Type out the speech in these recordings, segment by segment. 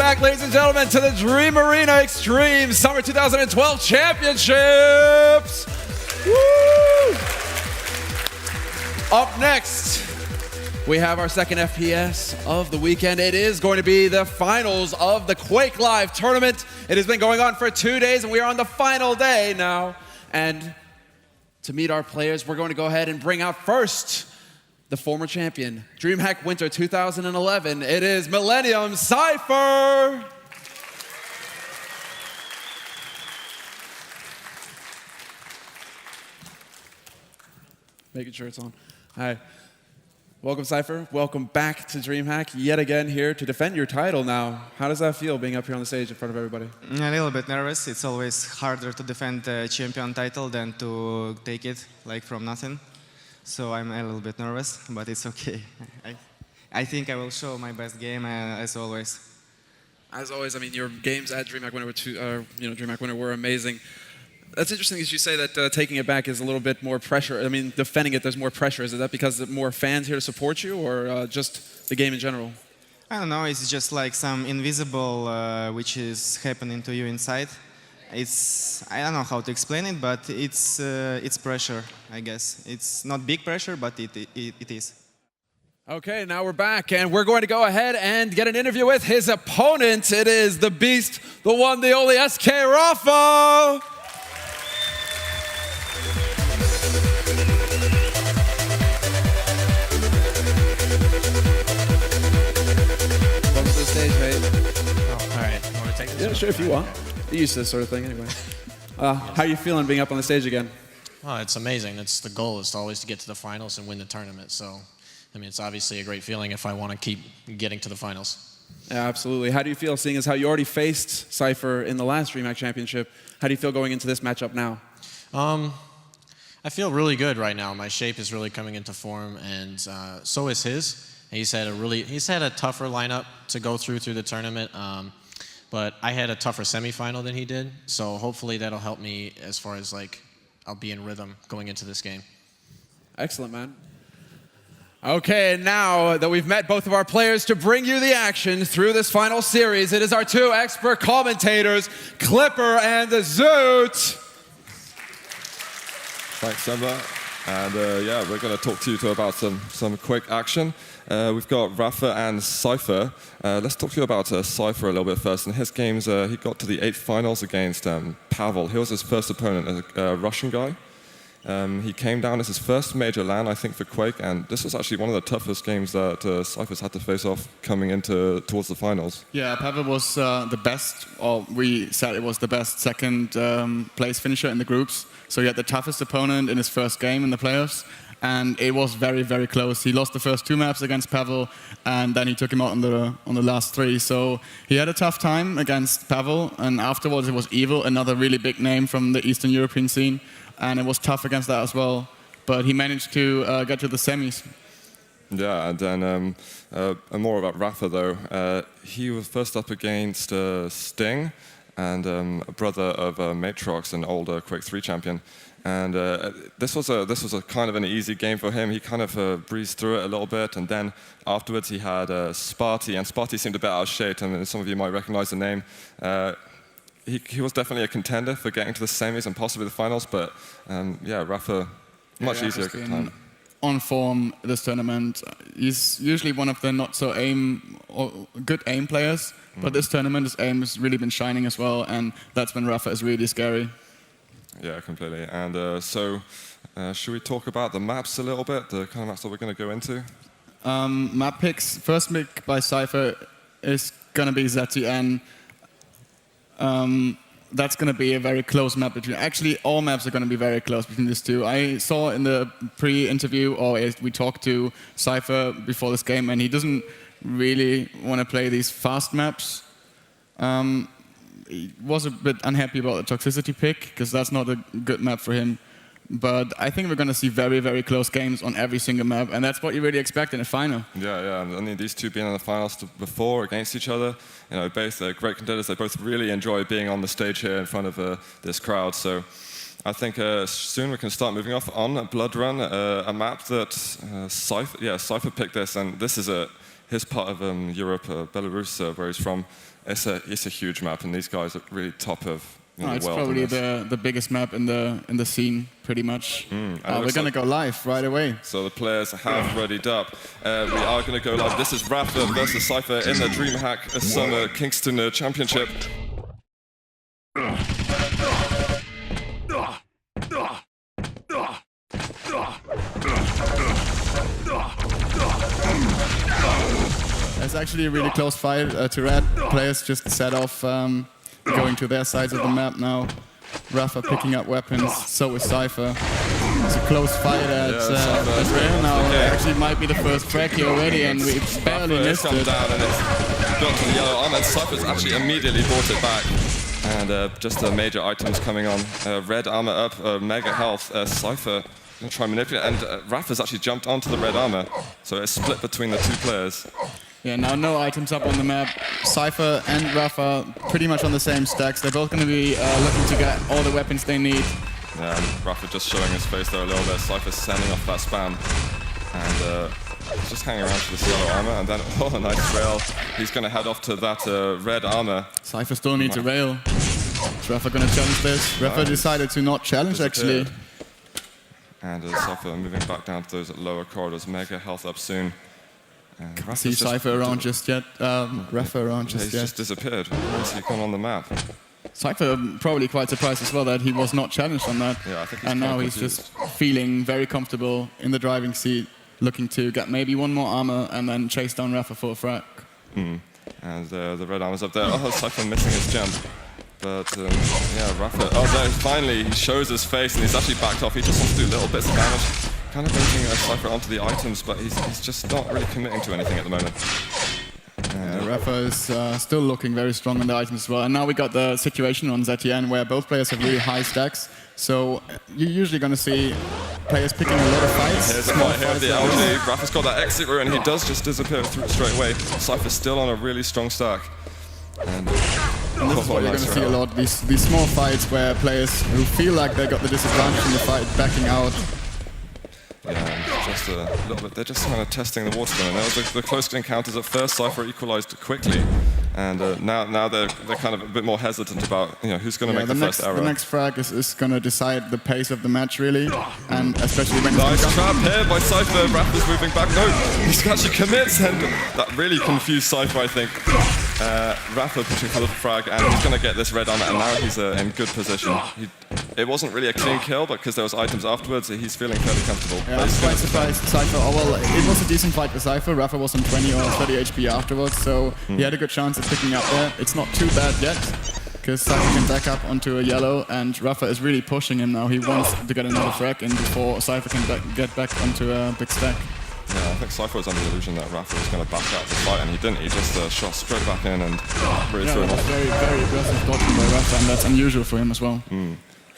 back, ladies and gentlemen, to the Dream Arena Extreme Summer 2012 Championships. Woo! Up next, we have our second FPS of the weekend. It is going to be the finals of the QuakeLive tournament. It has been going on for 2 days, and we are on the final day now. And to meet our players, we're going to go ahead and bring out first the former champion, Dreamhack Winter 2011. It is Millennium Cypher. Making sure it's on. Hi. Welcome, Cypher. Welcome back to Dreamhack, yet again here to defend your title now. How does that feel, being up here on the stage in front of everybody? A little bit nervous. It's always harder to defend the champion title than to take it like from nothing. So I'm a little bit nervous, but it's okay. I think I will show my best game as always. As always, I mean, your games at Dreamhack Winter Dreamhack Winter were amazing. That's interesting as you say that taking it back is a little bit more pressure. I mean, defending it, there's more pressure. Is that because there are more fans here to support you, or just the game in general? I don't know. It's just like some invisible which is happening to you inside. I don't know how to explain it, but it's pressure, I guess. It's not big pressure, but it is. Okay, now we're back, and we're going to go ahead and get an interview with his opponent. It is the beast, the one, the only SK Rapha. Welcome to the stage, mate. Oh, all right. You want to take this? Yeah, sure, if you want. You're used to this sort of thing anyway. How are you feeling being up on the stage again? Oh, it's amazing. It's the goal is to always to get to the finals and win the tournament. So, I mean, it's obviously a great feeling if I want to keep getting to the finals. Yeah, absolutely. How do you feel, seeing as how you already faced Cypher in the last Dreamhack Championship? How do you feel going into this matchup now? I feel really good right now. My shape is really coming into form, and so is his. He's had a tougher lineup to go through the tournament. But I had a tougher semifinal than he did, so hopefully that'll help me as far as like I'll be in rhythm going into this game. Excellent, man. Okay, and now that we've met both of our players to bring you the action through this final series, it is our two expert commentators, Clipper and Zoot. Thanks, Emma. And yeah, we're going to talk to you about some quick action. We've got Rapha and Cypher. Let's talk to you about Cypher a little bit first. In his games, he got to the 8th finals against Pavel. He was his first opponent, a Russian guy. He came down as his first major LAN, I think, for Quake, and this was actually one of the toughest games that Cypher's had to face off coming towards the finals. Yeah, Pavel was the best, or we said it was the best second place finisher in the groups. So he had the toughest opponent in his first game in the playoffs, and it was very, very close. He lost the first 2 maps against Pavel, and then he took him out on the last 3. So he had a tough time against Pavel, and afterwards it was Evil, another really big name from the Eastern European scene, and it was tough against that as well. But he managed to get to the semis. Yeah, and then more about Rapha though. He was first up against Sting, and a brother of Matrox, an older Quake 3 champion. And this was a kind of an easy game for him. He kind of breezed through it a little bit, and then afterwards he had Sparty, and Sparty seemed a bit out of shape, and some of you might recognize the name. He was definitely a contender for getting to the semis and possibly the finals, but yeah, Rapha, much easier time. On form this tournament. He's usually one of the not so good aim players, but this tournament his aim has really been shining as well, and that's when Rapha is really scary. Yeah, completely. And so, should we talk about the maps a little bit, the kind of maps that we're going to go into? Map picks. First pick by Cypher is going to be ZTN. That's going to be a very close map between... Actually, all maps are going to be very close between these two. I saw in the pre-interview, or we talked to Cypher before this game, and he doesn't really want to play these fast maps. He was a bit unhappy about the Toxicity pick, because that's not a good map for him. But I think we're going to see very, very close games on every single map, and that's what you really expect in a final. Yeah. I mean, these two being in the finals before against each other, you know, both great contenders. They both really enjoy being on the stage here in front of this crowd. So I think soon we can start moving off on Blood Run, a map that Cypher picked this, and this is his part of Europe, Belarus, where he's from, it's a huge map, and these guys are really top of the It's world. probably the biggest map in the scene, pretty much. We're going to go live right away. So the players have readied up. We are going to go live. This is Rapha versus Cypher in the Dreamhack Summer Kingston Championship. It's actually a really close fight to Red. Players just set off going to their sides of the map now. Rapha picking up weapons, so is Cypher. It's a close fight at Red now. Actually might be the first frag here already, and we barely missed it. Down and it's got to the yellow armor, and Cypher's actually immediately brought it back. And just the major items coming on. Red armor up, mega health. Cypher going to try and manipulate, and Rapha's actually jumped onto the red armor, so it's split between the two players. Yeah, now no items up on the map. Cypher and Rapha pretty much on the same stacks. They're both going to be looking to get all the weapons they need. Yeah, and Rapha just showing his face there a little bit. Cypher's sending off that spam. And he's just hanging around for this yellow armor. And then, oh, a nice rail. He's going to head off to that red armor. Cypher still needs a rail. Is Rapha going to challenge this? Rapha decided to not challenge, actually. And Cypher moving back down to those lower corridors. Mega health up soon. Can't see Cypher around just yet. Rapha around just yet. He's just disappeared. Where is he gone on the map? Cypher probably quite surprised as well that he was not challenged on that. Yeah, I think he's and now he's just feeling very comfortable in the driving seat, looking to get maybe one more armor and then chase down Rapha for a frag. And the red armor's up there. Oh, Cypher missing his jump. But yeah, Rapha. Oh, there, finally he shows his face and he's actually backed off. He just wants to do little bits of damage. Kind of bringing Cypher onto the items, but he's just not really committing to anything at the moment. Rapha is still looking very strong on the items as well. And now we got the situation on ZTN where both players have really high stacks. So you're usually going to see players picking a lot of fights. Here's a fight here at the LG. Rapha's got that exit route and he does just disappear straight away. Cypher's still on a really strong stack. And this is what you're going to see a lot. These small fights where players who feel like they got the disadvantage in the fight backing out. Yeah, just a little bit. They're just kind of testing the water. And there was the close encounters at first. Cypher equalized quickly, and now they're kind of a bit more hesitant about who's going to make the first error. The next frag is going to decide the pace of the match really, and especially when nice trap here by Cypher. Rapha's moving back. No, he actually commits, and that really confused Cypher, I think. Rapha pushing for the frag, and he's going to get this red armor, and now he's in good position. It wasn't really a clean kill, but because there was items afterwards, he's feeling fairly comfortable. Yeah, I was quite surprised. Cypher, well, it was a decent fight for Cypher. Rapha was on 20 or 30 HP afterwards, so he had a good chance of picking up there. It's not too bad yet, because Cypher can back up onto a yellow, and Rapha is really pushing him now. He wants to get another frag in before Cypher can get back onto a big stack. Yeah, I think Cypher was under the illusion that Rapha was going to back out the fight, and he didn't. He just shot straight back in and really threw him off. Very, very aggressive dodging by Rapha, and that's unusual for him as well.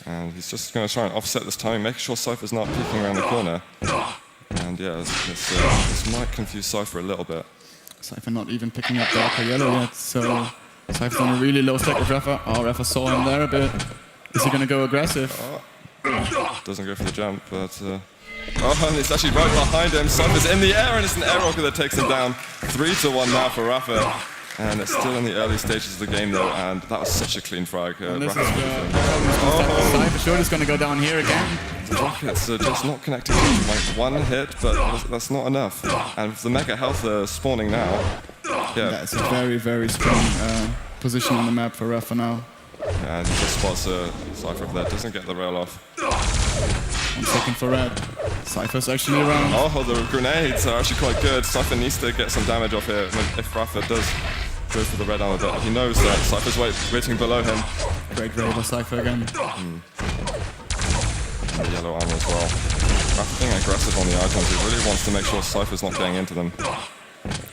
And he's just going to try and offset this timing, making sure Cypher's not peeking around the corner. And yeah, this might confuse Cypher a little bit. Cypher not even picking up the upper yellow yet, so Cypher's on a really low stack with Rapha. Oh, Rapha saw him there a bit. Is he going to go aggressive? Doesn't go for the jump, but... oh, and it's actually right behind him. Cypher's in the air, and it's an air rocket that takes him down. 3-1 now for Rapha. And it's still in the early stages of the game, though, and that was such a clean frag. Cypher sure is going to go down here again. The rockets are just not connecting to like one hit, but that's not enough. And with the mega health spawning now, yeah. It's a very, very strong position on the map for Rapha now. And he just spots Cypher over there, doesn't get the rail off. 1 second for Red. Cypher's actually around. Oh, the grenades are actually quite good. Cypher needs to get some damage off here if Rapha does go for the red armor, but he knows that Cypher's waiting below him. Great raid by Cypher again. And the yellow armor as well. Rapha being aggressive on the items, he really wants to make sure Cypher's not getting into them.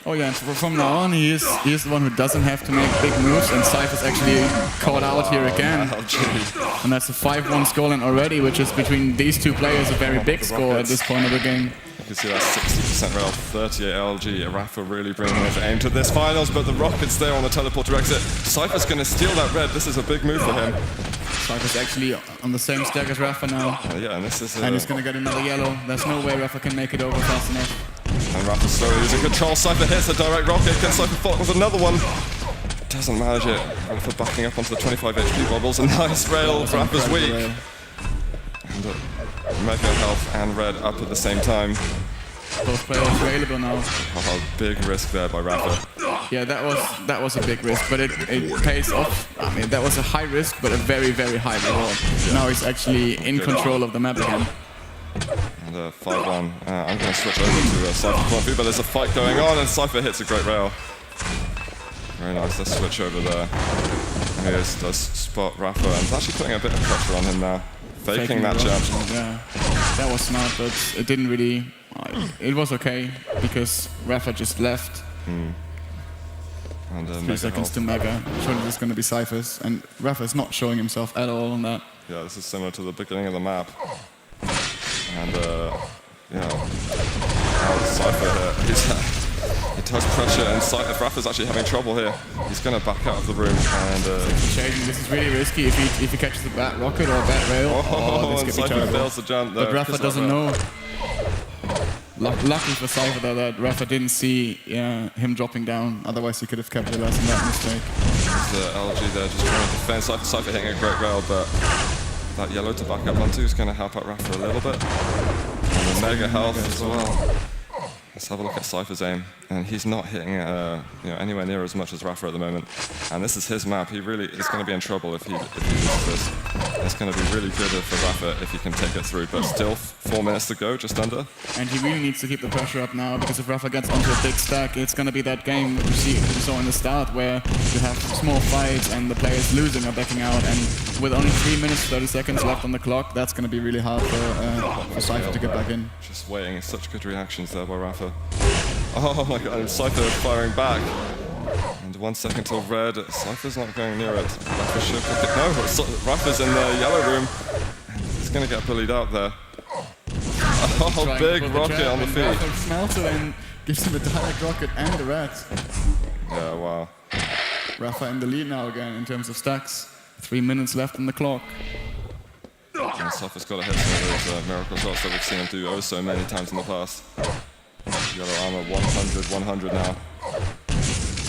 Oh yeah, and from now on he is the one who doesn't have to make big moves, and Cypher's actually caught out here again. And that's a 5-1 scoreline already, which is between these two players a very big score at this point of the game. You can see that 60% rail, 38 LG. Rapha really bringing his aim to this finals, but the rocket's there on the teleporter exit. Cypher's going to steal that red. This is a big move for him. Cypher's actually on the same stack as Rapha now. Yeah, and this is... and he's going to get another yellow. There's no way Rapha can make it over fast enough. And Rapha slowly losing control. Cypher hits a direct rocket. Can Cypher follow with another one? Doesn't manage it. Rapha backing up onto the 25 HP bubbles. A nice rail. Rapha's weak. Rail. And Mega Health and Red up at the same time. Both players available now. Oh, big risk there by Rapha. Yeah, that was a big risk, but it pays off. I mean, that was a high risk, but a very, very high reward. Now he's actually in control of the map again. And 5-1. I'm going to switch over to Cypher Coffee, but there's a fight going on, and Cypher hits a great rail. Very nice. Let's switch over there. He does spot Rapha, and it's actually putting a bit of pressure on him now. Faking that jump. Yeah, that was smart, but it didn't really. It was okay because Rapha just left. And 3 seconds to Mega. Surely there's going to be Cyphers, and Rapha is not showing himself at all on that. Yeah, this is similar to the beginning of the map. And yeah, now Cypher here. He does pressure, and Rapha's actually having trouble here. He's going to back out of the room, and this is really risky if he catches the bat rocket or a bat rail. and This could be Cypher terrible. fails the jump there. But Rapha doesn't know. Lucky for Cypher though that Rapha didn't see him dropping down. Otherwise, he could have capitalized on that mistake. The LG there just trying to defend. Cypher hitting a great rail, but that yellow to back up onto is going to help out Rapha a little bit. And the Mega Health as well. Let's have a look at Cypher's aim, and he's not hitting anywhere near as much as Rapha at the moment. And this is his map. He really is going to be in trouble if he loses this. It's going to be really good for Rapha if he can take it through. But still, 4 minutes to go, just under. And he really needs to keep the pressure up now, because if Rapha gets onto a big stack, it's going to be that game you saw in the start where you have small fights and the players losing or backing out. And with only 3 minutes 30 seconds left on the clock, that's going to be really hard for Cypher to get back in. Just waiting. Such good reactions there by Rapha. Oh my god, and Cypher firing back. And 1 second till red. Cypher's not going near it. Rapha should pick it. No, Rapha's in the yellow room. He's going to get bullied out there. Oh, big rocket on the feet. Rapha smells it and gives him a direct rocket and the red. Yeah, wow. Rapha in the lead now again in terms of stacks. 3 minutes left on the clock. And Cypher's got to hit some of those miracle shots that we've seen him do oh so many times in the past. Yellow armor, 100 now.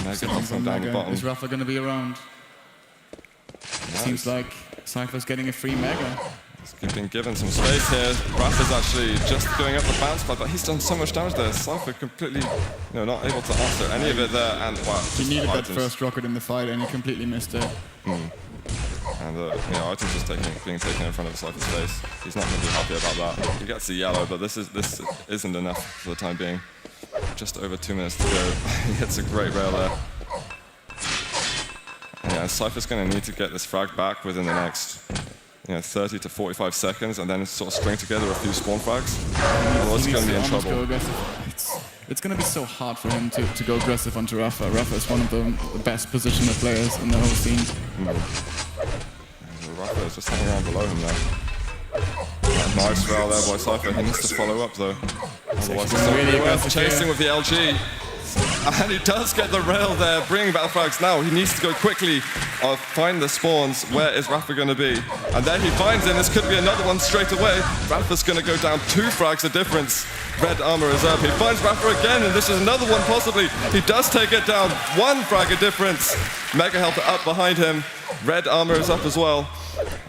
Mega from down the bottom. Is Rapha going to be around? Nice. Seems like Cypher's getting a free Mega. He's been given some space here. Rapha's actually just going up the bounce pad, but he's done so much damage there. Cypher completely, not able to answer any of it there. And wow, He needed that items. first rocket in the fight and he completely missed it. And items just being taken in front of Cypher's face. He's not going to be happy about that. He gets the yellow, but this isn't enough for the time being. Just over 2 minutes to go. He hits a great rail there. And yeah, Cypher's going to need to get this frag back within the next 30 to 45 seconds, and then sort of string together a few spawn frags. Otherwise, he's going to be in trouble. It's going to be so hard for him to go aggressive onto Rapha. Rapha is one of the best positional players in the whole scene. Rapha is just hanging around below him there. Nice rail there by Cypher. He needs to follow up though. Otherwise, he's really chasing with the LG. And he does get the rail there, bringing battle frags. Now he needs to go quickly, find the spawns. Where is Rapha going to be? And there he finds it. This could be another one straight away. Rapha's going to go down 2 frags a difference. Red armor is up. He finds Rapha again, and this is another one possibly. He does take it down. 1 frag a difference. Mega Health up behind him. Red armor is up as well.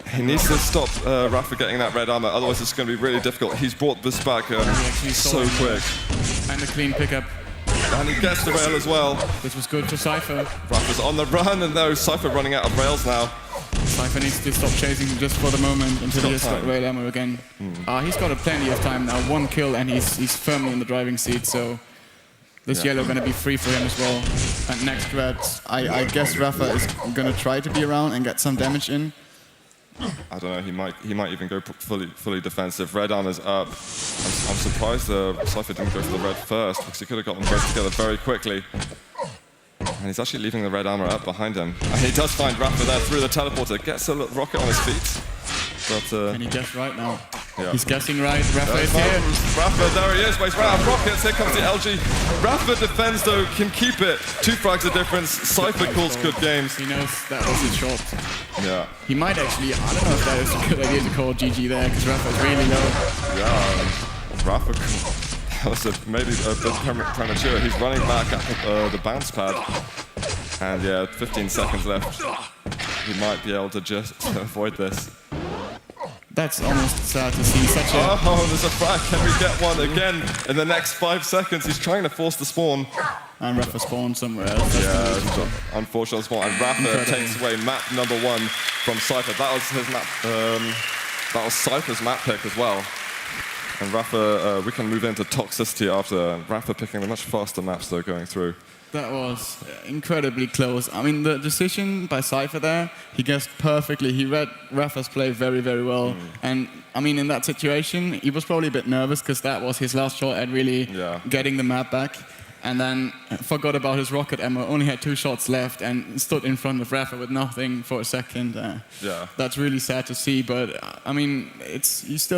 He needs to stop Rapha getting that red armor, otherwise it's going to be really difficult. He's brought this back so quick. And a clean pickup. And he gets the rail as well. This was good for Cypher. Rapha's on the run, and no, Cypher running out of rails now. Cypher needs to stop chasing just for the moment until he has got rail ammo again. He's got plenty of time now. 1 kill and he's firmly in the driving seat, so this yellow going to be free for him as well. And next red, I guess Rapha is going to try to be around and get some damage in. I don't know, he might even go fully defensive. Red armor's up. I'm surprised Cypher didn't go for the red first, because he could have got them both together very quickly. And he's actually leaving the red armor up behind him. And he does find Rapha there through the teleporter. Gets a rocket on his feet. But, and he guessed right now. Yeah. He's guessing right. Rapha is here. Rapha, there he is. But he's run out of rockets. Here comes the LG. Rapha defends though, can keep it. 2 frags a difference. Cypher calls good games. He knows that was his shot. Yeah. He might actually, I don't know if that is a good idea to call GG there, because Rapha is really low. Yeah. Rapha That was maybe a bit premature. He's running back at the bounce pad. And yeah, 15 seconds left. He might be able to just avoid this. That's almost sad to see. Such a... Oh, there's a frag. Can we get one again in the next 5 seconds? He's trying to force the spawn. And Rapha spawned somewhere else. Yeah, unfortunate spawn. And Rapha takes away map number 1 from Cypher. That was his map. That was Cypher's map pick as well. And Rapha, we can move into toxicity after Rapha picking the much faster maps they're going through. That was incredibly close. I mean, the decision by Cypher there, he guessed perfectly. He read Rapha's play very, very well. And I mean, in that situation, he was probably a bit nervous because that was his last shot at really getting the map back. And then forgot about his rocket ammo, only had 2 shots left and stood in front of Rapha with nothing for a second. That's really sad to see, but I mean, he's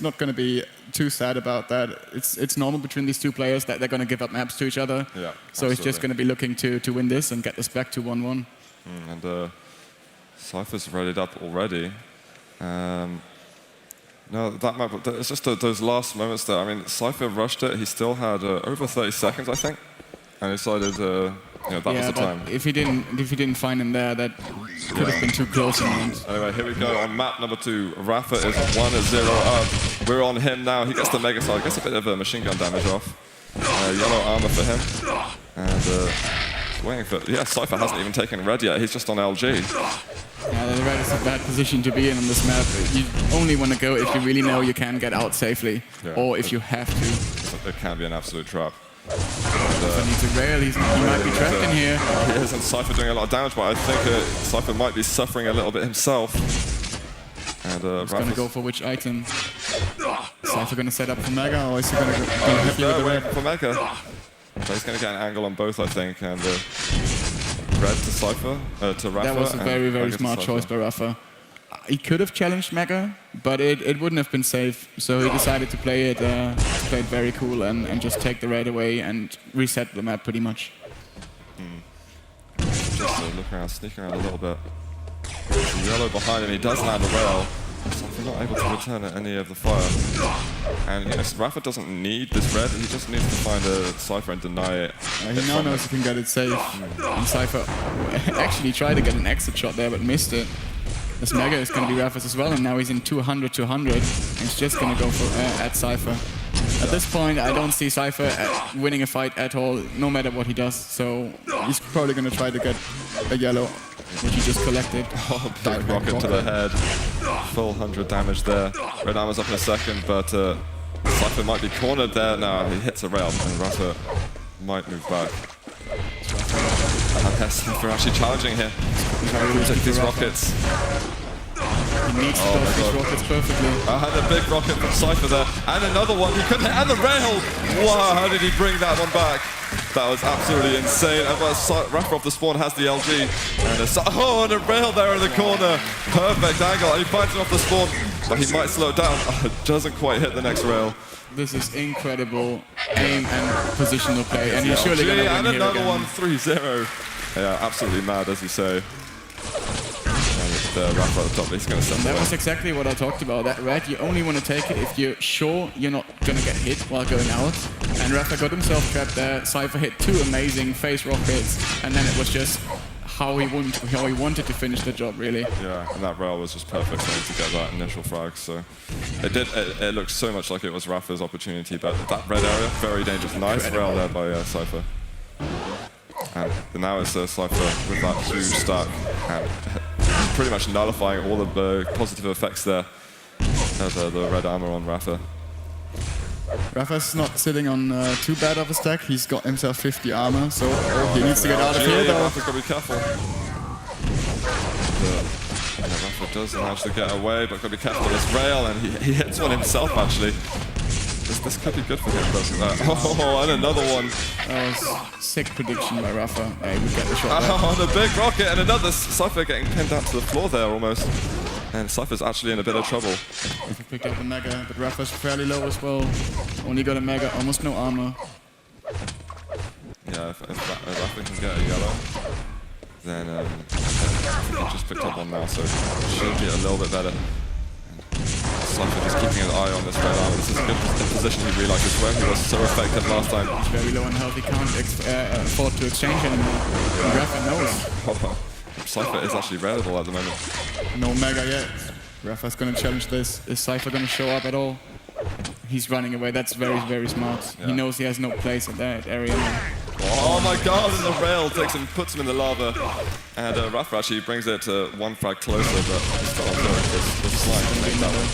not going to be too sad about that. It's normal between these 2 players that they're going to give up maps to each other. Yeah, so he's just going to be looking to win this and get this back to 1-1. And Cypher's readied up already. No, that map, it's just those last moments there. I mean, Cypher rushed it. He still had over 30 seconds, I think. And decided, that was the time. If he didn't find him there, that could have been too close in the end. Anyway, here we go on map number 2. Rapha is 1-0 up. We're on him now. He gets the Mega Side. Gets a bit of machine gun damage off. Yellow armor for him. And waiting for... Yeah, Cypher hasn't even taken red yet. He's just on LG. Yeah, the red is a bad position to be in on this map. You only want to go if you really know you can get out safely, or if you have to. It can be an absolute trap. Cypher needs a rail. He might be trapped in here. He is, and Cypher doing a lot of damage, but I think Cypher might be suffering a little bit himself. And he's going to go for which item? Cypher going to set up for Mega, or is he going to go happy with the red? For Mega. So he's going to get an angle on both, I think, and red to Cypher, to Rapha. That was a very, very smart choice by Rapha. He could have challenged Mega, but it wouldn't have been safe. So he decided to play it very cool and just take the red away and reset the map pretty much. Just look around, sneak around a little bit. Yellow behind him, he does land a rail. Cypher not able to return any of the fire. And Rapha doesn't need this red, he just needs to find a Cypher and deny it. He now knows he can get it safe. And Cypher actually tried to get an exit shot there, but missed it. This Mega is going to be Rapha's as well, and now he's in 200-200, and he's just going to go for at Cypher. At this point, I don't see Cypher winning a fight at all, no matter what he does. So he's probably going to try to get a yellow, which he just collected. Oh, big rocket to the head. Full 100 damage there. Red armor's up in a second, but Cypher might be cornered there. Now he hits a rail, and Rapha might move back. And Cypher actually challenging here. Trying to protect these rockets. He needs to dodge these rockets perfectly. And a big rocket from Cypher there. And another one. He couldn't. And the rail! Wow, how did he bring that one back? That was absolutely insane. And Rapha off the spawn has the LG. And a rail there in the corner. Perfect angle. And he finds it off the spawn. But he might slow it down. Doesn't quite hit the next rail. This is incredible aim and positional play. And he's surely going to win and here another again. one, 3-0. Yeah, absolutely mad, as you say. Rapha at the top, he's going to send That was exactly what I talked about. That red, you only want to take it if you're sure you're not going to get hit while going out. And Rapha got himself trapped there. Cypher hit 2 amazing face rockets, and then it was just how he wanted to finish the job, really. Yeah, and that rail was just perfect to get that initial frag. So it looked so much like it was Rapha's opportunity, but that red area, very dangerous. Nice rail there by Cypher. And now it's Cypher with that huge stack and pretty much nullifying all of the positive effects there of the red armor on Rapha. Rapha's not sitting on too bad of a stack. He's got himself 50 armor, so he needs to get out of here though. Rapha's got to be careful. Rapha does manage to get away, but got to be careful with this rail, and he hits one himself actually. This could be good for him, doesn't that? Oh, and another one. That was sick prediction by Rapha. He would get the shot there. Oh, and a big rocket, and another Cypher getting pinned down to the floor there almost. And Cypher's actually in a bit of trouble. He picked up the Mega, but Rapha's fairly low as well. Only got a Mega, almost no armor. Yeah, if Rapha can get a yellow, then I think he just picked up one now, so it should be a little bit better. Cypher just keeping an eye on this red armor. This is a good position he realizes where he was so effective last time. He's very low on health. He can't afford to exchange anymore. And Rapha knows. Cypher is actually reliable at the moment. No mega yet. Rapha's going to challenge this. Is Cypher going to show up at all? He's running away. That's very, very smart. Yeah. He knows he has no place in that area now. Oh my god, and the rail takes him, puts him in the lava. And Rapha actually brings it one frag closer, but he's still on the slide to make that one.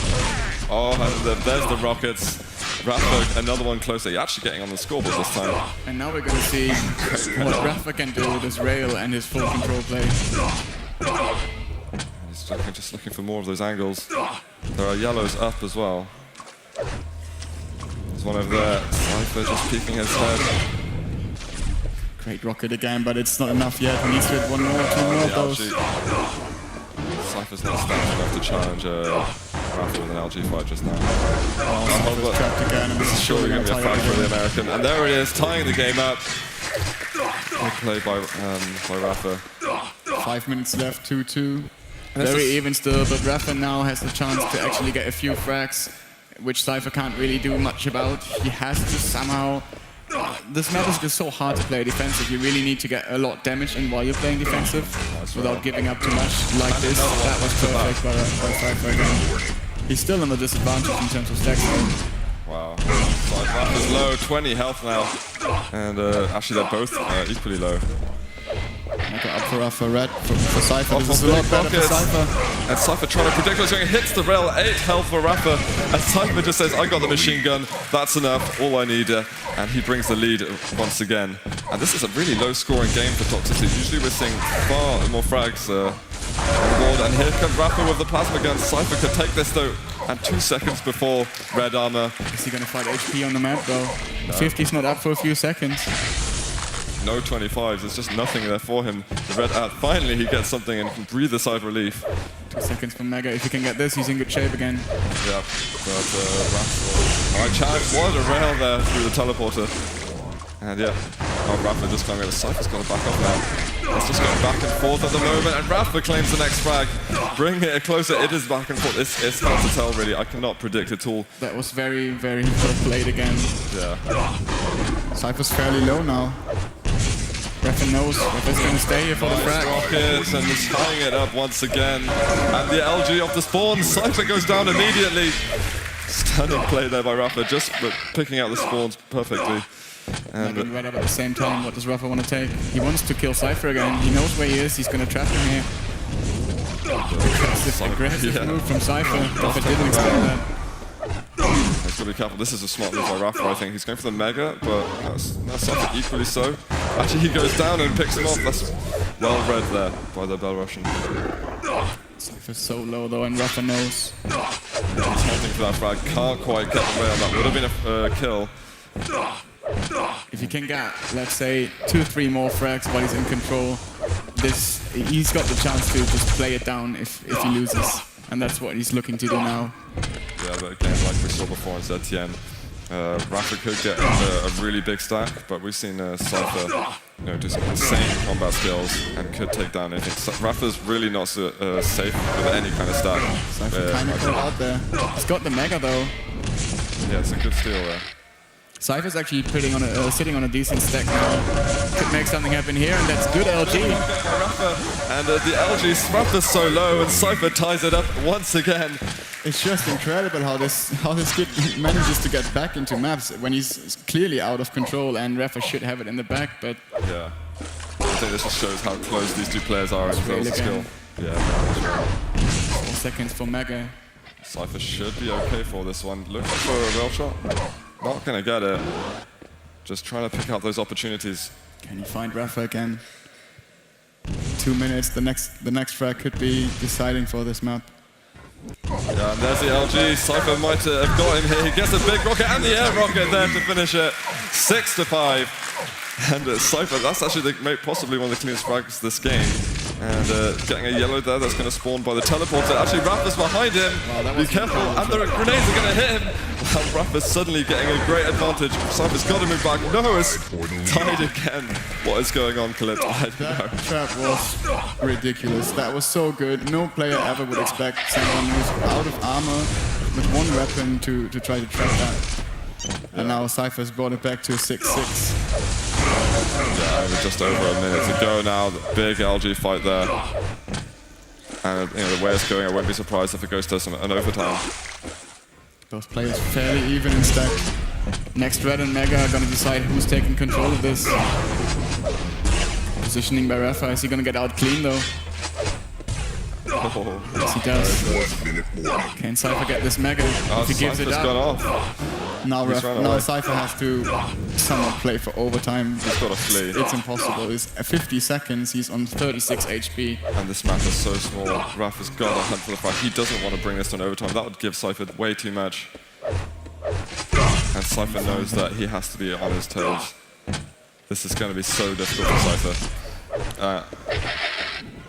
Oh, and there's the rockets. Rapha, another one closer. You're actually getting on the scoreboard this time. And now we're going to see what Rapha can do with his rail and his full control play. He's just looking for more of those angles. There are yellows up as well. There's one over there. Cypher just peeking his head. Great rocket again, but it's not enough yet. He needs to hit one more, two more of those. Cypher's not standing enough to challenge Rapha with an LG fight just now. Cypher's trapped again, and this is Surely surely going to be a fight for the American. And there it is, tying the game up. Good play by Rapha. 5 minutes left, 2-2. Very even still, but Rapha now has the chance to actually get a few frags, which Cypher can't really do much about. He has to somehow... this map is just so hard to play defensive. You really need to get a lot damage in while you're playing defensive without giving up too much like this. That was perfect by Cypher again. He's still on the disadvantage in terms of stacks. Wow. So Rapha's low, 20 health now. And actually they're both equally low. Okay, up for Rapha, red for Cypher. This is a lot better for Cypher. And Cypher trying to predict what's going. Hits the rail, 8 health for Rapha. And Cypher just says, I got the machine gun, that's enough, all I need. And he brings the lead once again. And this is a really low scoring game for Toxicity. Usually we're seeing far more frags on the board. And here comes Rapha with the plasma gun. Cypher could take this though. And 2 seconds before red armor. Is he going to fight HP on the map though? No. 50's not up for a few seconds. No 25s, there's just nothing there for him. The red out. Finally he gets something and can breathe a sigh of relief. 2 seconds from Mega. If he can get this, he's in good shape again. Yeah, but Rapha. Alright, challenge. What a rail there through the teleporter. And yeah, Rapha just coming. The Cypher's got to back up now. It's just going back and forth at the moment, and Rapha claims the next frag. Bring it closer. It is back and forth. It's hard to tell really. I cannot predict at all. That was very, very well played again. Yeah. Cypher's fairly low now. Rapha knows Rapha's going to stay here for the frag. Rockets and just tying it up once again. And the LG off the spawn. Cypher goes down immediately. Stunning play there by Rapha, just picking out the spawns perfectly. And red up at the same time. What does Rapha want to take? He wants to kill Cypher again. He knows where he is. He's going to trap him here. Aggressive move from Cypher. Rapha didn't expect that. He's got to be careful. This is a smart move by Rapha, I think. He's going for the Mega, but that's Cypher equally so. Actually, he goes down and picks him off. That's well read there by the Belarusian. Cypher's so low though, and Rapha knows. He's hunting for that frag. Can't quite get the rail. That would have been a kill. If he can get, let's say, 2-3 more frags while he's in control, he's got the chance to just play it down if he loses. And that's what he's looking to do now. Yeah, but again, like we saw before in ZTN, Rapha could get a really big stack, but we've seen Cypher do some insane combat skills and could take down anything. Rapha's really not safe with any kind of stack. Cypher kind of caught out there. He's got the Mega though. Yeah, it's a good steal there. Cypher's actually sitting on a decent stack now. Could make something happen here, and that's good LG. And the LG, Rapha's so low, and Cypher ties it up once again. It's just incredible how this kid manages to get back into maps when he's clearly out of control, and Rapha should have it in the back, but... Yeah. I think this just shows how close these two players are in terms of skill. Yeah, 4 seconds for Mega. Cypher should be okay for this one. Looking for a rail shot. Not gonna get it. Just trying to pick out those opportunities. Can he find Rapha again? 2 minutes. The next frag could be deciding for this map. Yeah, and there's the LG. Cypher might have got him here. He gets a big rocket and the air rocket there to finish it. 6-5. And Cypher, that's actually possibly one of the cleanest frags this game. And getting a yellow there that's going to spawn by the teleporter. Actually, Rapha's behind him. Wow, be careful, and the grenades are going to hit him. Wow, Rapha's suddenly getting a great advantage. Cypher's got to move back. No, it's tied again. What is going on, Calypso? I don't know. That trap was ridiculous. That was so good. No player ever would expect someone who's out of armor with one weapon to try to trap that. And now Cypher's brought it back to a 6-6. Yeah, with just over a minute to go now. The big LG fight there. And the way it's going, I won't be surprised if it goes to an overtime. Those players fairly even in stack. Next Red and Mega are going to decide who's taking control of this. Positioning by Rapha. Is he going to get out clean though? Oh, Yes, he does. Can Cypher get this Mega if he gives it Cypher's up? gone off. Now Cypher has to somewhat play for overtime. He's got to flee. It's impossible. It's 50 seconds. He's on 36 HP. And this map is so small. Rapha's got to hunt for the fight. He doesn't want to bring this to an overtime. That would give Cypher way too much. And Cypher knows that he has to be on his toes. This is going to be so difficult for Cypher.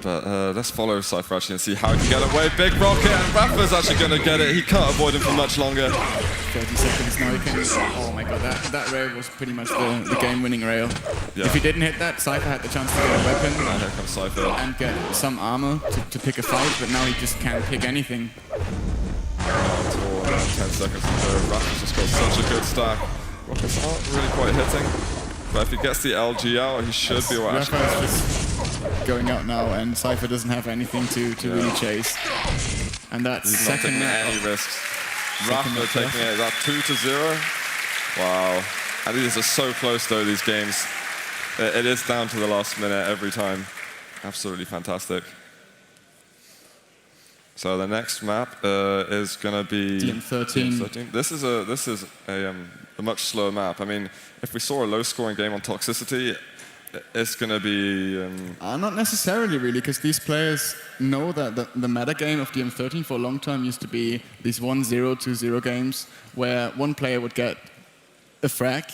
But let's follow Cypher actually and see how he can get away. Big rocket, and Rapha's actually going to get it. He can't avoid him for much longer. 30 seconds now. He can. Oh my god, that rail was pretty much the game-winning rail. Yeah. If he didn't hit that, Cypher had the chance to get a weapon And here comes Cypher. and get some armor to pick a fight, but now he just can't pick anything. 10 seconds to go. Rapha's just got such a good stack. Rockets aren't really quite hitting. But if he gets the LG out, he should be alright. Rapha is just going out now, and Cypher doesn't have anything to really chase. And that's He's not second taking map. any risks. Rapha taking it. That 2-0. Wow. And these are so close though, these games. It is down to the last minute every time. Absolutely fantastic. So the next map is going to be DM13. This is a much slower map. I mean, if we saw a low-scoring game on toxicity, it's going to be... Not necessarily, really, because these players know that the meta game of DM13 for a long time used to be these 1-0, 2-0 games where one player would get a frag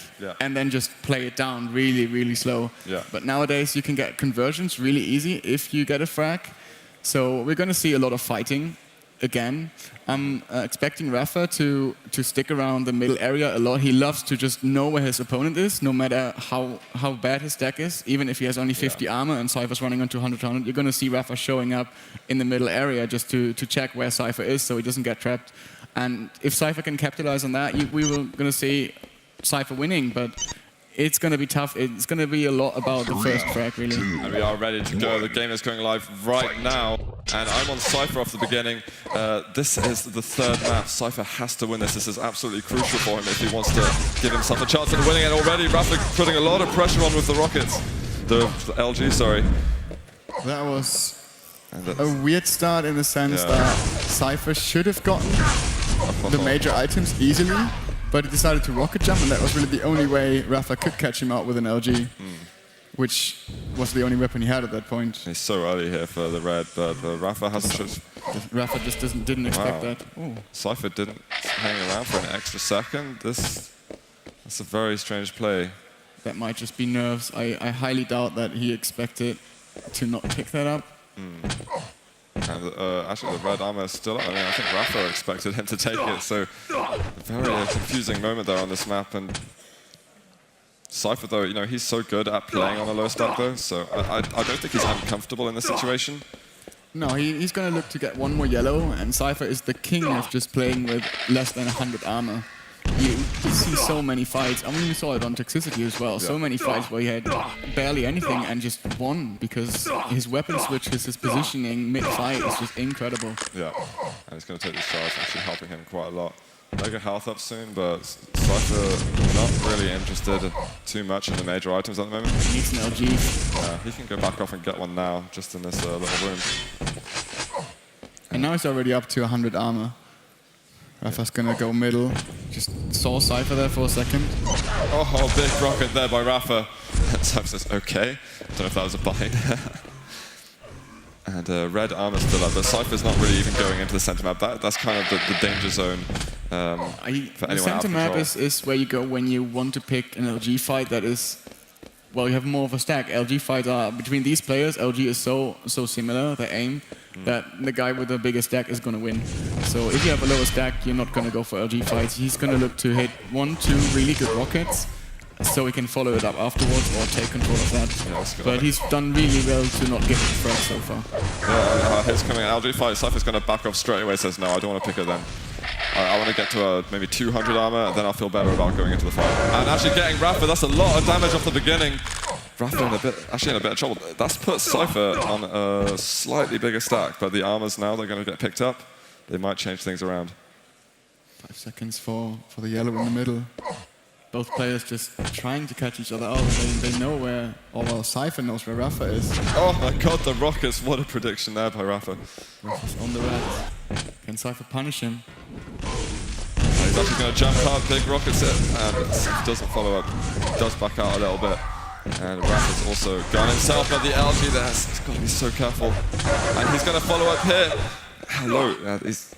and then just play it down really, really slow. Yeah. But nowadays you can get conversions really easy if you get a frag. So we're going to see a lot of fighting again. I'm expecting Rapha to stick around the middle area a lot. He loves to just know where his opponent is, no matter how bad his deck is. Even if he has only 50 armor and Cypher's running on 200, you're going to see Rapha showing up in the middle area just to check where Cypher is so he doesn't get trapped. And if Cypher can capitalize on that, we were going to see Cypher winning, but it's going to be tough. It's going to be a lot about the first frag, really. And we are ready to go. The game is going live right now. And I'm on Cypher off the beginning. This is the third map. Cypher has to win this. This is absolutely crucial for him if he wants to give himself a chance at winning it already. Rapha putting a lot of pressure on with the rockets. The LG, sorry. That was a weird start in the sense that Cypher should have gotten the major items easily, but he decided to rocket jump, and that was really the only way Rapha could catch him out with an LG, which was the only weapon he had at that point. He's so early here for the red, but Rapha hasn't... Rapha just didn't expect that. Ooh. Cypher didn't hang around for an extra second. That's a very strange play. That might just be nerves. I highly doubt that he expected to not pick that up. And actually, the red armor is still up. I mean, I think Rapha expected him to take it, so a very confusing moment there on this map. And Cypher, though, he's so good at playing on a low stack, though, so I don't think he's uncomfortable in this situation. No, he's going to look to get one more yellow, and Cypher is the king of just playing with less than 100 armor. You see so many fights. I mean, we saw it on Toxicity as well. So many fights where he had barely anything and just won because his weapon switches, his positioning mid-fight is just incredible. Yeah, and he's going to take this charge, actually helping him quite a lot. Mega health up soon, but Cypher not really interested too much in the major items at the moment. He needs an LG. He can go back off and get one now, just in this little room. And now he's already up to 100 armor. Rapha's gonna go middle. Just saw Cypher there for a second. Oh, big rocket there by Rapha. And Cypher says, okay. Don't know if that was a bind. And red armor still up, but Cypher's not really even going into the center map. That's kind of the danger zone for anyone The out of center map control. is where you go when you want to pick an LG fight that is, well, you have more of a stack. LG fights are, between these players, LG is so similar, they aim, that the guy with the biggest stack is going to win. So if you have a lower stack, you're not going to go for LG fights. He's going to look to hit 1-2 really good rockets, so he can follow it up afterwards or take control of that. But he's done really well to not give it a threat so far. Yeah, hits coming out. LG fight. Cypher's going to back off straight away, says, no, I don't want to pick it then. to get to maybe 200 armor, and then I'll feel better about going into the fight. And actually getting Rapha, that's a lot of damage off the beginning. Rapha actually in a bit of trouble. That's put Cypher on a slightly bigger stack, but the armors now, they're going to get picked up. They might change things around. 5 seconds for the yellow in the middle. Both players just trying to catch each other out. They know where, or well, Cypher knows where Rapha is. Oh my god, the rockets. What a prediction there by Rapha. Rapha's on the red. Can Cypher punish him? He's actually going to jump out, big rockets it, and it doesn't follow up. Does back out a little bit. And Rapha's also gone himself, but the LG there, he's got to be so careful. And he's going to follow up here. Hello,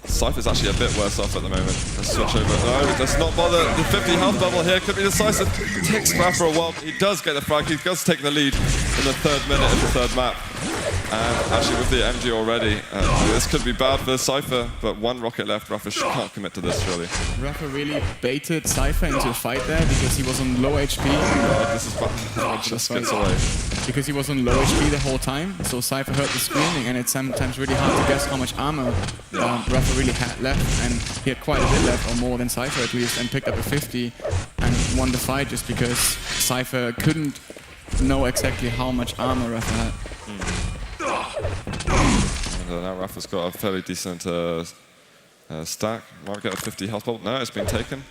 Cypher's actually a bit worse off at the moment. Let's switch over. No, let's not bother. The 50 health bubble here could be decisive. It takes Rapha a while. He does get the frag. He does take the lead in the 3rd minute of the 3rd map. And actually with the MG already, this could be bad for Cypher, but 1 rocket left. Rapha can't commit to this, surely. Rapha really baited Cypher into a fight there because he was on low HP. God, this is bad. Just gets away. Because he was on low HP the whole time, so Cypher heard the screaming, and it's sometimes really hard to guess how much armor Rapha really had left, and he had quite a bit left, or more than Cypher at least, and picked up a 50 and won the fight just because Cypher couldn't know exactly how much armor Rapha had. And now Rapha's got a fairly decent stack. Might get a 50 health bubble. No, it's been taken.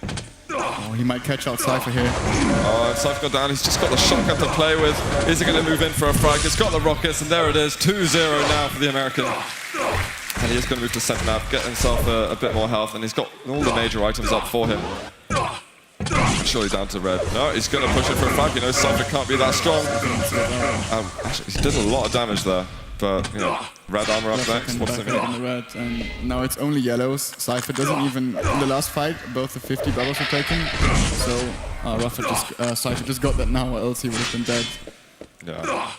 Oh, he might catch out Cypher here. Oh, Cypher got down. He's just got the shotgun to play with. Is he going to move in for a frag? He's got the rockets, and there it is. 2-0 now for the American. And he is going to move to second map, get himself a bit more health, and he's got all the major items up for him. Surely down to red. No, he's going to push it for a frag. You know, Cypher can't be that strong. Actually, he did a lot of damage there. But, you know, red armor up next. What's it on the red, and now it's only yellows. Cypher doesn't even, in the last fight, both the 50 bubbles were taken. So, Cypher just got that now, or else he would have been dead. Yeah.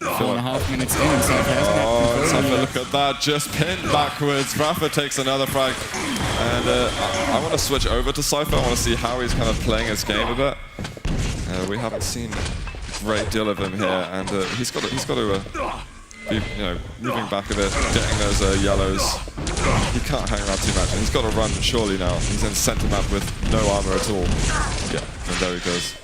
4.5 minutes in, and Cypher has that. Cypher, look at that, just pinned backwards. Rapha takes another frag. And I want to switch over to Cypher. I want to see how he's kind of playing his game a bit. We haven't seen great deal of him here, and he's got to be, you know, moving back a bit, getting those yellows. He can't hang around too much, and he's got to run surely now. He's in center map with no armor at all. Yeah, and there he goes.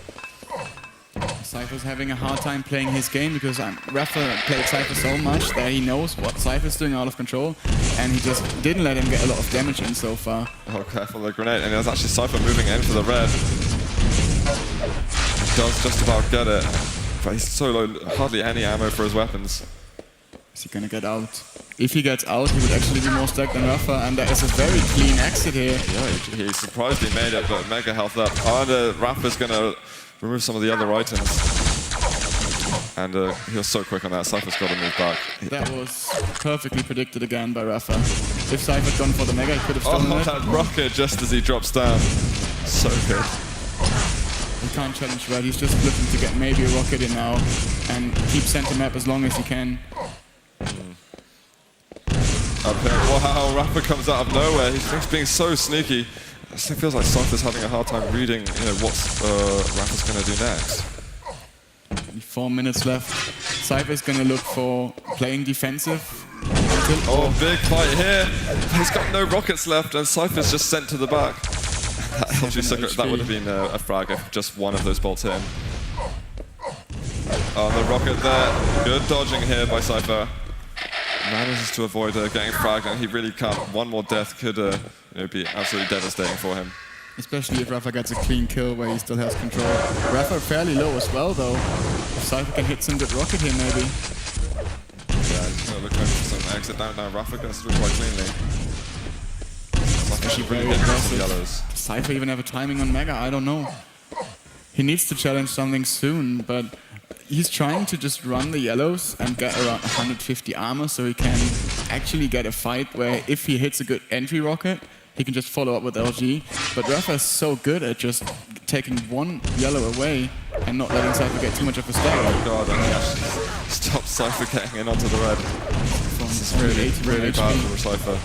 Cypher's having a hard time playing his game because Rapha played Cypher so much that he knows what Cypher's doing out of control, and he just didn't let him get a lot of damage in so far. Oh, careful the grenade, and there's actually Cypher moving in for the red. Does just about get it, but he's so low, hardly any ammo for his weapons. Is he gonna get out? If he gets out, he would actually be more stacked than Rapha, and there is a very clean exit here. Yeah, he surprisingly made it, but mega health up. And Rapha's gonna remove some of the other items. And he was so quick on that, Cypher's got to move back. That was perfectly predicted again by Rapha. If Cypher had gone for the mega, he could have stolen it. That rocket just as he drops down. So good. He can't challenge red, he's just looking to get maybe a rocket in now and keep center map as long as he can. Up here, wow, Rapha comes out of nowhere. He's being so sneaky. It feels like Cypher's having a hard time reading, you know, what Rapha's going to do next. 4 minutes left. Cypher's going to look for playing defensive. Oh, big fight here. He's got no rockets left, and Cypher's just sent to the back. That would have been a frag if just one of those bolts hit him. Oh, the rocket there. Good dodging here by Cypher. Manages to avoid getting fragged, and he really can't. One more death could be absolutely devastating for him. Especially if Rapha gets a clean kill where he still has control. Rapha fairly low as well, though. If Cypher can hit some good rocket here, maybe. Yeah, he's going to look for some exit down. Now Rapha gets through quite cleanly. Actually very aggressive. Does Cypher even have a timing on Mega? I don't know. He needs to challenge something soon, but he's trying to just run the yellows and get around 150 armor so he can actually get a fight where if he hits a good entry rocket, he can just follow up with LG. But Rapha is so good at just taking one yellow away and not letting Cypher get too much of a stack. Oh my god, and he actually stopped Cypher getting in onto the red. This is really bad for Cypher.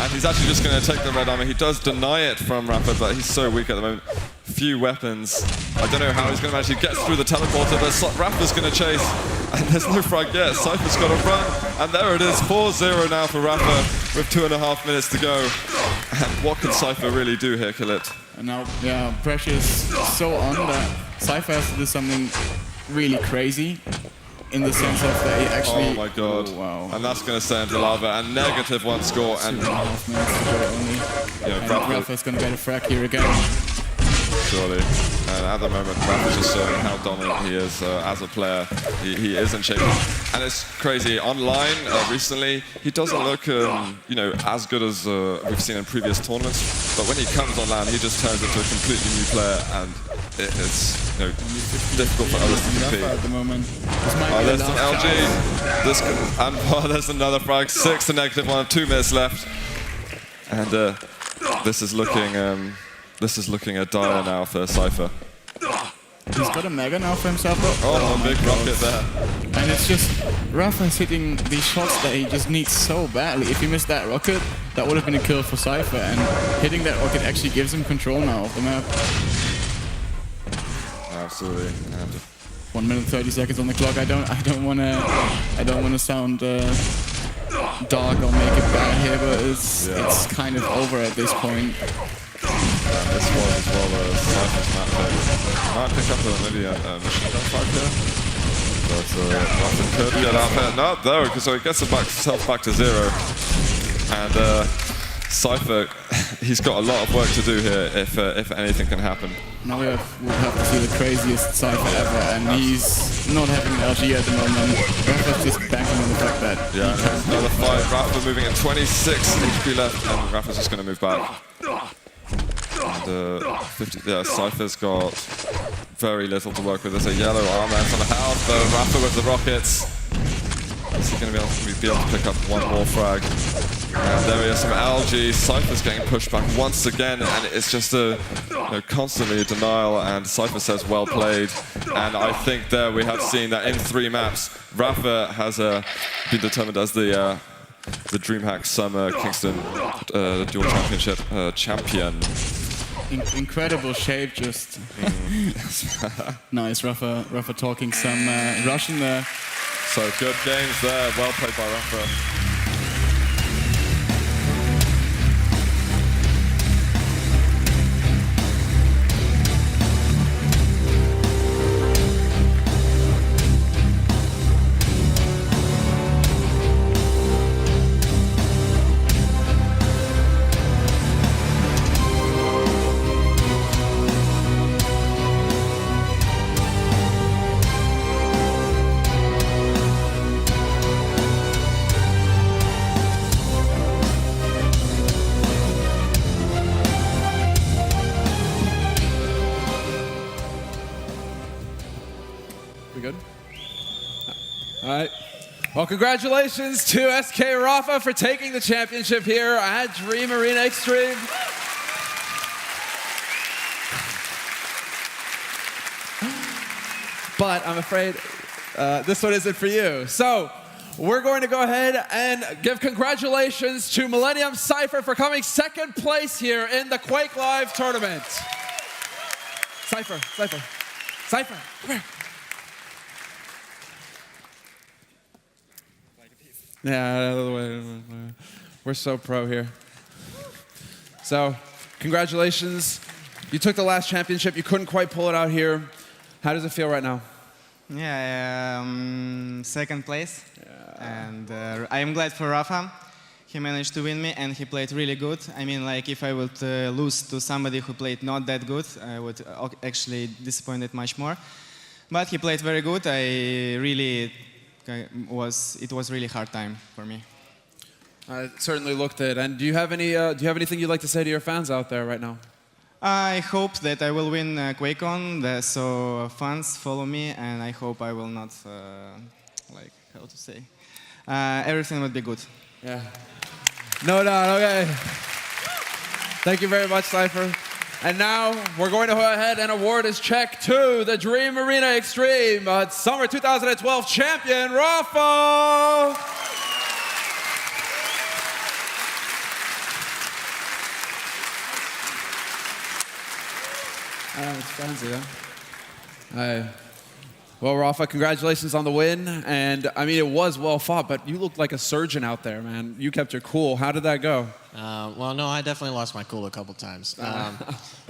And he's actually just going to take the red armor. He does deny it from Rapha, but he's so weak at the moment. Few weapons. I don't know how he's going to manage to get through the teleporter, but Rapha's going to chase. And there's no frag yet. Cypher's got a run. And there it is, 4-0 now for Rapha with 2.5 minutes to go. And what can Cypher really do here, Khalid? And now, yeah, pressure is so on that Cypher has to do something really crazy in the sense of that he actually... Oh my god. Oh, wow. And that's going to send lava and -1 score. And 2.5 minutes to go only. yeah, And Rapha's going to get a frag here again. surely. And at the moment, Rapha's just showing how dominant he is as a player. He is in shape. And it's crazy. Online, recently, he doesn't look, you know, as good as we've seen in previous tournaments. But when he comes online, he just turns into a completely new player, and it's, you know, difficult for others to compete. At the moment. Oh, there's some LG. And there's another frag. 6 to -1. 2 minutes left. And this is looking a dire now for Cypher. He's got a mega now for himself. Oh, a big rocket there. And it's just Rapha's hitting these shots that he just needs so badly. If he missed that rocket, that would have been a kill for Cypher. And hitting that rocket actually gives him control now of the map. Absolutely. And 1 minute 30 seconds on the clock. I don't wanna sound dark or make it bad here, but it's kind of over at this point. And this was as well Cypher's map pick. Might pick up maybe a machine gun frag here. But Rapha could get out there. No, there, so he gets himself back to 0. And Cypher, he's got a lot of work to do here if anything can happen. Now we'll have to see the craziest Cypher ever, and he's not having an LG at the moment. Rapha's just banking on the fact that Another fight. Rapha moving at 26 HP left, and Rapha's just going to move back. And 50, yeah, Cypher's got very little to work with. There's a yellow armband on the house, though. Rapha with the rockets. Is he going to be able to pick up one more frag? And there is some algae. Cypher's getting pushed back once again, and it's just constantly a denial. And Cypher says, "Well played." And I think there we have seen that in 3 maps, Rapha has been determined as the Dreamhack Summer Kingston Dual Championship champion. Incredible shape, just nice. Rapha talking some Russian there. So good games there. Well played by Rapha. Well, congratulations to SK Rapha for taking the championship here at Dream Arena Extreme. But I'm afraid this one isn't for you. So we're going to go ahead and give congratulations to Millennium Cypher for coming 2nd place here in the QuakeLive tournament. Cypher, come here. Yeah, we're so pro here. So, congratulations. You took the last championship. You couldn't quite pull it out here. How does it feel right now? Yeah, 2nd place. Yeah. And I am glad for Rapha. He managed to win me, and he played really good. I mean, like, if I would lose to somebody who played not that good, I would actually disappointed much more. But he played very good. It was really hard time for me. It certainly looked it. And do you have anything you'd like to say to your fans out there right now? I hope that I will win QuakeCon, so fans follow me, and I hope I will not, like, how to say, everything would be good. Yeah. No doubt, okay. Thank you very much, Cypher. And now we're going to go ahead and award his check to the Dream Arena Extreme Summer 2012 champion, Rapha! It's fancy, huh? Well, Rapha, congratulations on the win. And I mean, it was well fought, but you looked like a surgeon out there, man. You kept your cool. How did that go? Well, no, I definitely lost my cool a couple times.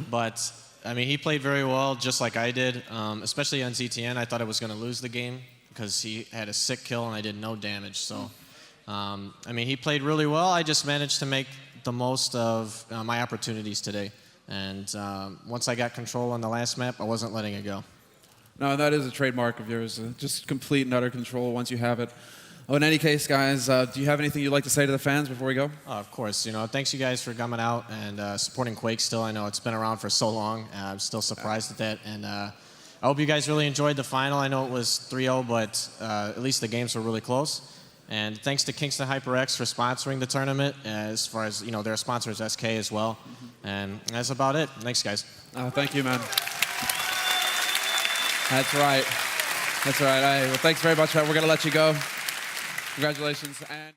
But, I mean, he played very well, just like I did, especially on ZTN. I thought I was going to lose the game because he had a sick kill and I did no damage. So, I mean, he played really well. I just managed to make the most of my opportunities today. And once I got control on the last map, I wasn't letting it go. No, that is a trademark of yours. Just complete and utter control once you have it. Oh, in any case, guys, do you have anything you'd like to say to the fans before we go? Oh, of course. Thanks you guys for coming out and supporting Quake still. I know it's been around for so long. I'm still surprised at that. And I hope you guys really enjoyed the final. I know it was 3-0, but at least the games were really close. And thanks to Kingston HyperX for sponsoring the tournament, as far as, their sponsors, SK as well. And that's about it. Thanks, guys. Thank you, man. That's right. That's right. Well, thanks very much. We're going to let you go. Congratulations. And